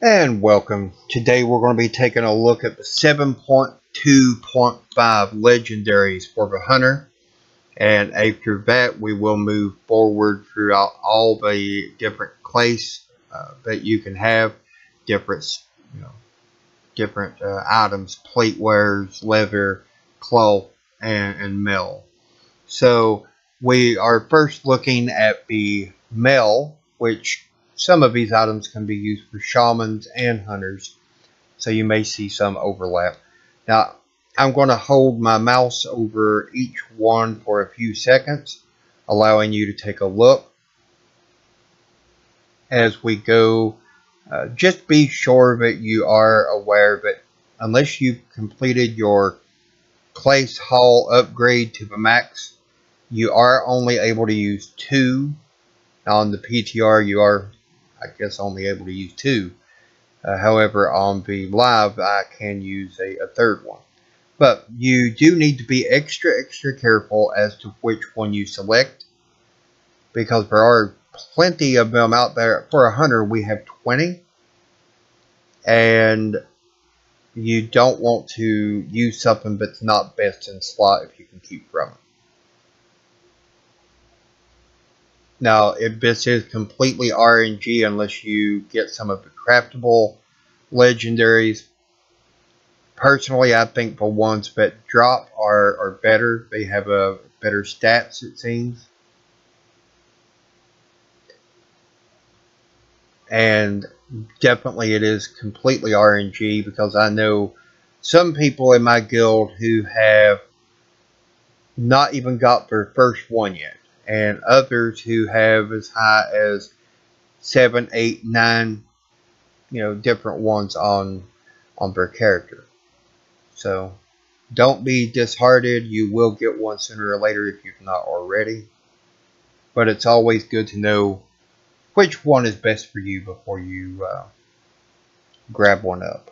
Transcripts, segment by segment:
And welcome. Today we're going to be taking a look at the 7.2.5 legendaries for the hunter. And after that we will move forward throughout all the different clays that you can have. Different, different items, platewares, leather, cloth, and metal. So we are first looking at the mail, which some of these items can be used for shamans and hunters, so you may see some overlap. Now, I'm going to hold my mouse over each one for a few seconds, allowing you to take a look as we go. Just be sure that you are aware that unless you've completed your Place Hall upgrade to the max, you are only able to use two. On the PTR, you are, I guess, only able to use two. However, on the live, I can use a third one. But you do need to be extra careful as to which one you select, because there are plenty of them out there. For a hunter, we have 20. And you don't want to use something that's not best in slot if you can keep from it. Now, if this is completely RNG, unless you get some of the craftable legendaries, personally, I think the ones that drop are better. They have a better stats, it seems. And definitely it is completely RNG, because I know some people in my guild who have not even got their first one yet, and others who have as high as 7, 8, 9, different ones on their character. So don't be disheartened. You will get one sooner or later if you've not already. But it's always good to know which one is best for you before you grab one up.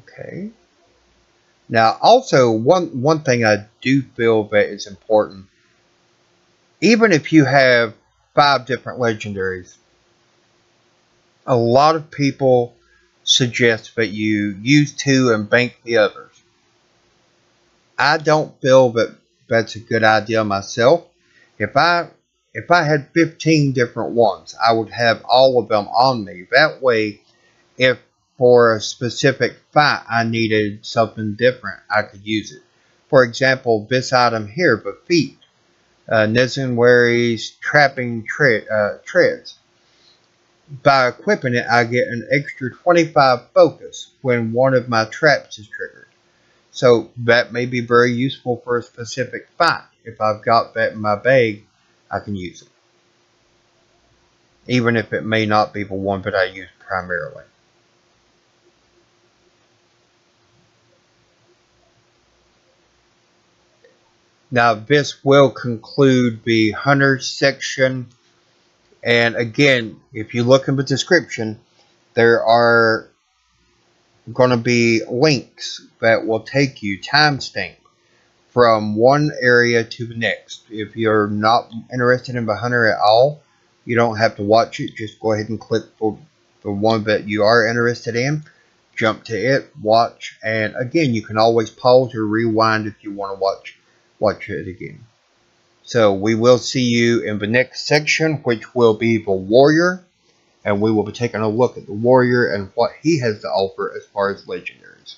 Okay. Now, also, one thing I do feel that is important, even if you have 5 different legendaries, a lot of people suggest that you use 2 and bank the others. I don't feel that that's a good idea myself. If I had 15 different ones, I would have all of them on me. That way, if for a specific fight I needed something different, I could use it. For example, this item here, the feet, Nezinwari's trapping treads. By equipping it, I get an extra 25 focus when one of my traps is triggered. So that may be very useful for a specific fight. If I've got that in my bag, I can use it, even if it may not be the one that I use primarily. Now, this will conclude the Hunter section. And again, if you look in the description, there are going to be links that will take you timestamp from one area to the next. If you're not interested in the Hunter at all, you don't have to watch it. Just go ahead and click for the one that you are interested in. Jump to it, watch, and again, you can always pause or rewind if you want to watch it again. So we will see you in the next section, which will be the warrior, and we will be taking a look at the warrior and what he has to offer as far as legendaries.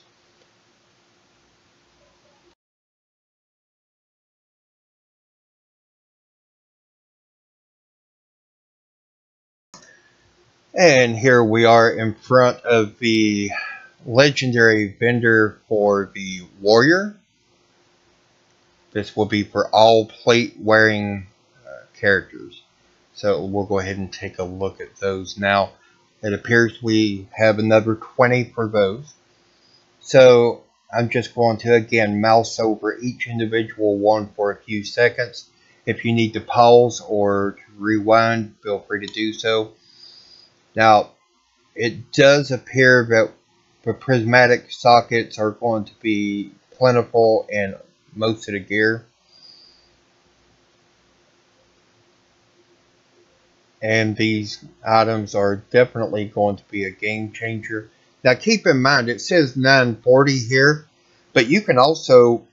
And here we are in front of the legendary vendor for the warrior. This will be for all plate wearing characters. So we'll go ahead and take a look at those now. It appears we have another 20 for those. So I'm just going to again mouse over each individual one for a few seconds. If you need to pause or to rewind, feel free to do so. Now, it does appear that the prismatic sockets are going to be plentiful in most of the gear. and these items are definitely going to be a game changer. Now keep in mind it says 940 here, but you can also,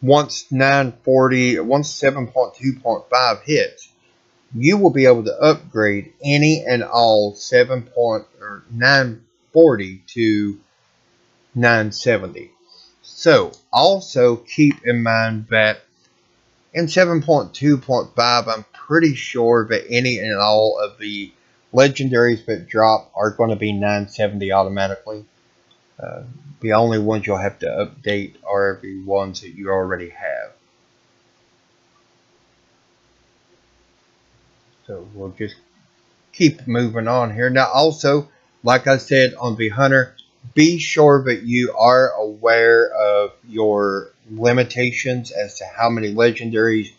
once 7.2.5 hits, you will be able to upgrade any and all 940 to 970. So also keep in mind that in 7.2.5, I'm pretty sure that any and all of the legendaries that drop are going to be 970 automatically. The only ones you'll have to update are the ones that you already have. So we'll just keep moving on here. Now also, like I said on the Hunter, be sure that you are aware of your limitations as to how many legendaries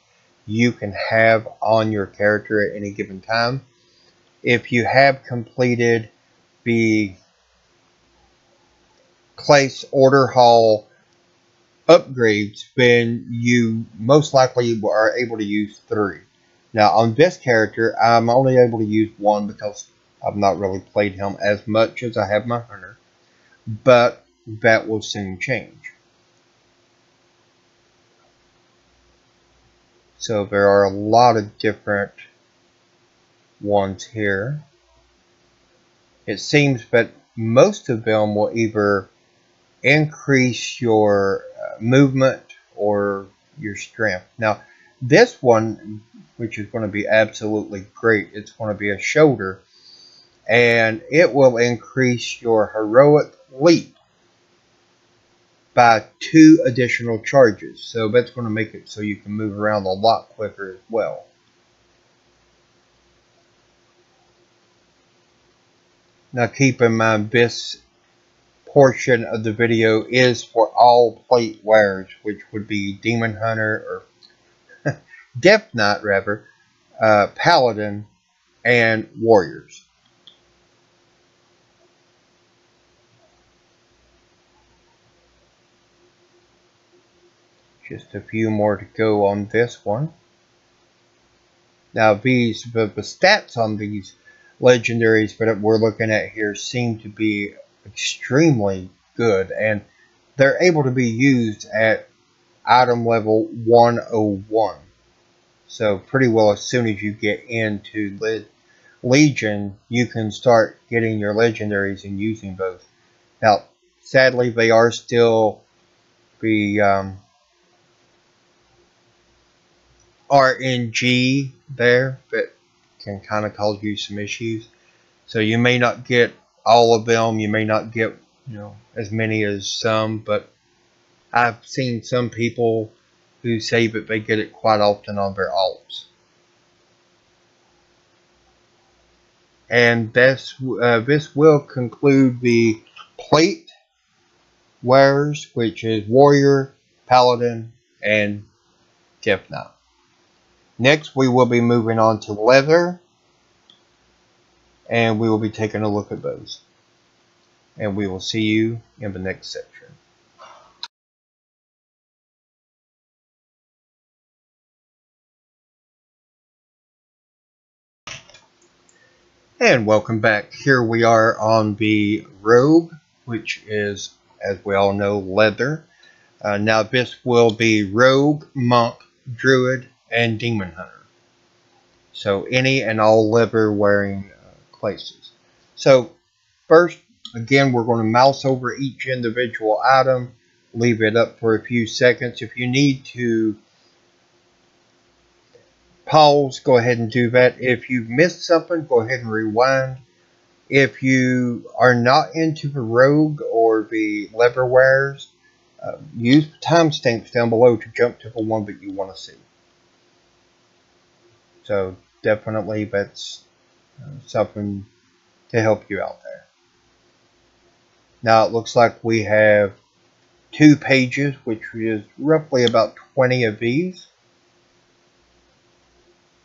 you can have on your character at any given time. If you have completed the Clace Order Hall upgrades, then you most likely are able to use 3. Now on this character, I'm only able to use 1 because I've not really played him as much as I have my Hunter. But that will soon change. So there are a lot of different ones here. It seems that most of them will either increase your movement or your strength. Now this one, which is going to be absolutely great, it's going to be a shoulder, and it will increase your heroic leap by 2 additional charges. So that's going to make it so you can move around a lot quicker as well. Now keep in mind, this portion of the video is for all plate wearers, which would be Demon Hunter, or Death Knight rather, Paladin, and Warriors. Just a few more to go on this one. Now the stats on these legendaries that we're looking at here seem to be extremely good, and they're able to be used at item level 101. So pretty well as soon as you get into Legion, you can start getting your legendaries and using those. Now sadly they are still the RNG there that can kind of cause you some issues. So you may not get all of them. You may not get, as many as some, but I've seen some people who say that they get it quite often on their alts. And this will conclude the plate wearers, which is Warrior, Paladin, and Death Knight. Next, we will be moving on to leather, and we will be taking a look at those. And we will see you in the next section. And welcome back. Here we are on the robe, which is, as we all know, leather. Now this will be rogue, monk, druid, and demon hunter. So any and all leather wearing classes. So first, again, we're going to mouse over each individual item, leave it up for a few seconds. If you need to pause, go ahead and do that. If you've missed something, go ahead and rewind. If you are not into the rogue or the leather wearers, use the timestamps down below to jump to the one that you want to see. So definitely that's something to help you out there. Now it looks like we have 2 pages, which is roughly about 20 of these.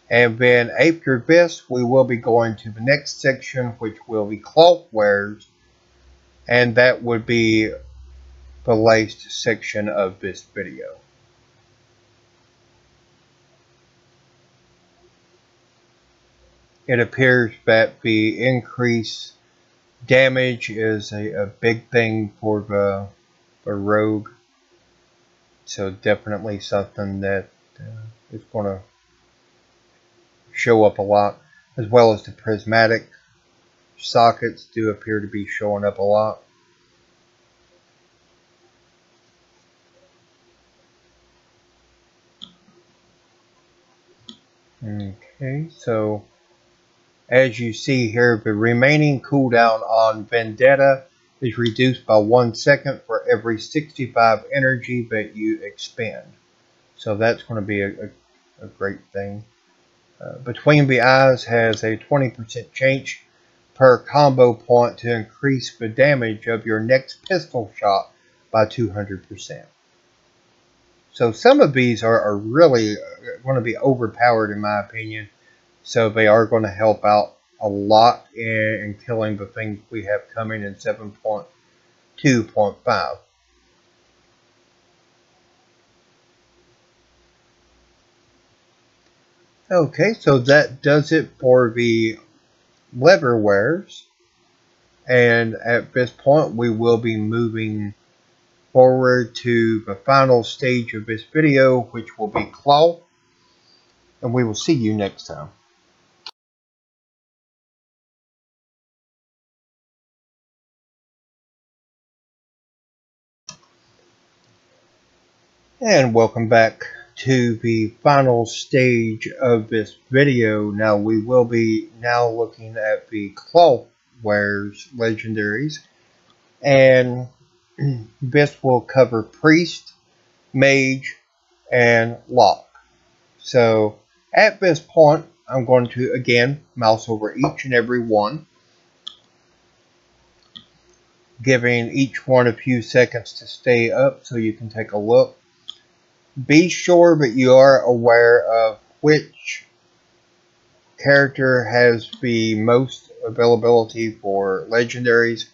And then after this, we will be going to the next section, which will be cloth wearers, and that would be the last section of this video. It appears that the increased damage is a big thing for the rogue. So definitely something that is going to show up a lot, as well as the prismatic sockets do appear to be showing up a lot. Okay, so as you see here, the remaining cooldown on Vendetta is reduced by 1 second for every 65 energy that you expend. So that's going to be a great thing. Between the Eyes has a 20% chance per combo point to increase the damage of your next pistol shot by 200%. So some of these are really going to be overpowered in my opinion. So they are going to help out a lot in killing the things we have coming in 7.2.5. Okay, so that does it for the leather wares. And at this point, we will be moving forward to the final stage of this video, which will be cloth. And we will see you next time. And welcome back to the final stage of this video. Now we will be looking at the cloth wares legendaries, and this will cover priest, mage, and lock. So at this point I'm going to again mouse over each and every one, giving each one a few seconds to stay up so you can take a look. Be sure that you are aware of which character has the most availability for legendaries.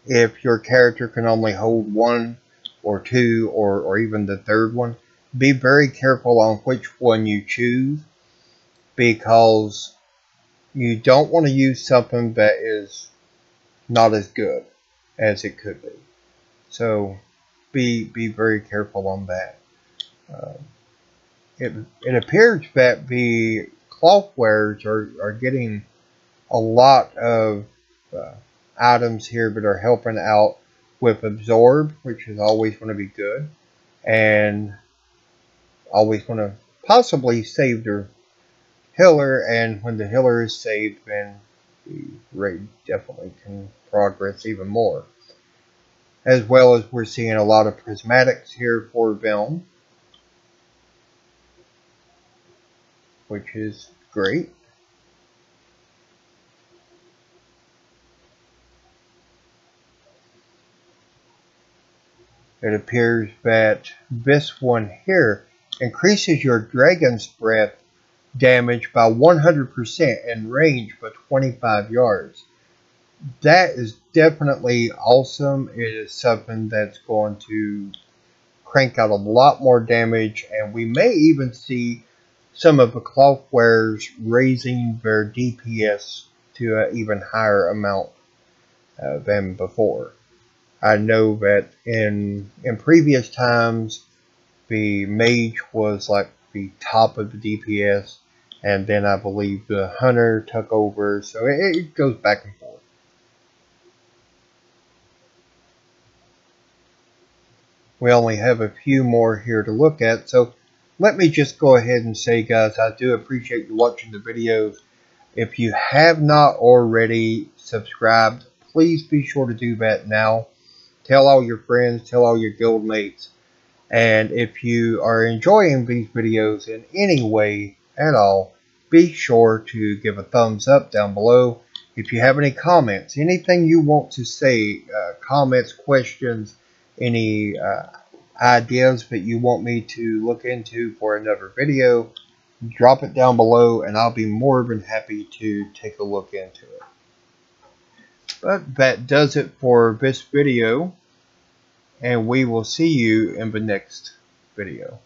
If your character can only hold one or two or even the third one, be very careful on which one you choose, because you don't want to use something that is not as good as it could be. So be very careful on that. It appears that the cloth wares are getting a lot of items here that are helping out with absorb, which is always going to be good, and always going to possibly save their healer. And when the healer is saved, then the raid definitely can progress even more. As well as we're seeing a lot of prismatics here for them, which is great. It appears that this one here increases your dragon's breath damage by 100% in range for 25 yards. That is definitely awesome. It is something that's going to crank out a lot more damage, and we may even see some of the cloth wares raising their DPS to an even higher amount than before. I know that in previous times the mage was like the top of the DPS, and then I believe the hunter took over, so it goes back and forth. We only have a few more here to look at, so let me just go ahead and say, guys, I do appreciate you watching the videos. If you have not already subscribed, please be sure to do that now. Tell all your friends, tell all your guild mates. And if you are enjoying these videos in any way at all, be sure to give a thumbs up down below. If you have any comments, anything you want to say, comments, questions, any ideas that you want me to look into for another video, drop it down below and I'll be more than happy to take a look into it. But that does it for this video, and we will see you in the next video.